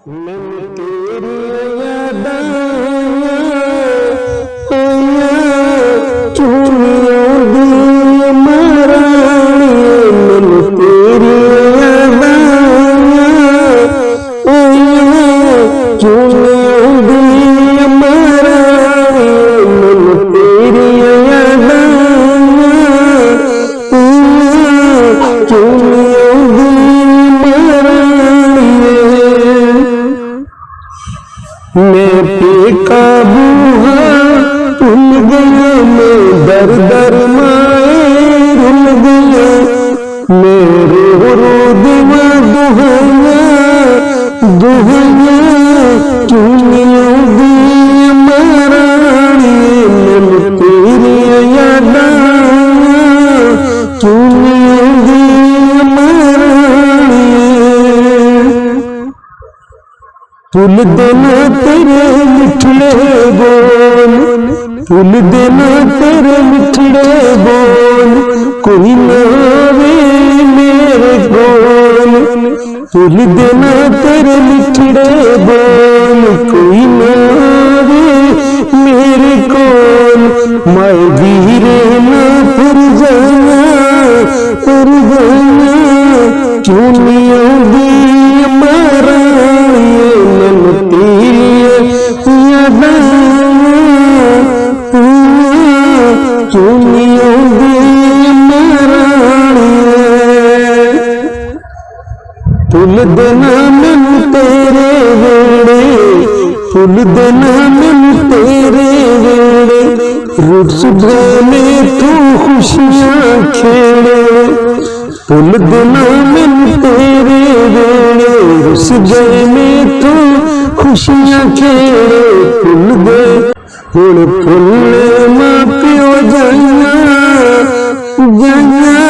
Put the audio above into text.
मैंने तेरी यादां आया चूड़ियों दी महारानी। मैंने तेरी यादां आया चूड़ियों दी महारानी। मैंने तेरी यादां आया चूड़ियों दी मैं बेकाबू हाँ भूल गया, मैं दर दर माए भूल गया। मेरे रो दिवा दुहाया दुहाया चूड़ियों दी महारानी। मैंने तेरी यादां चूड़ियों दी महारानी। फुल देना तेरे मिठड़े बोल, फुल देना तेरे मिठड़े बोल, कोई ना आवे मेरे कोल। फुल देना तेरे मिठड़े बोल, कोई ना आवे मेरे कोल। मैं वीरे ना फिर जाना चूड़ियों दी महारानी। मैंने तेरी यादां चूड़ियों दी महारानी। फुल देना मैनू तेरे वेड़े, फुल देना मैनू तेरे वेड़े, रुस गए में तू खुशियां खेड़े। फुल देना मैनू तेरे वेड़े, रुस गए में तू खुशियां खेड़े। फुल दे हुण फुल मां प्यो जाइया जाइया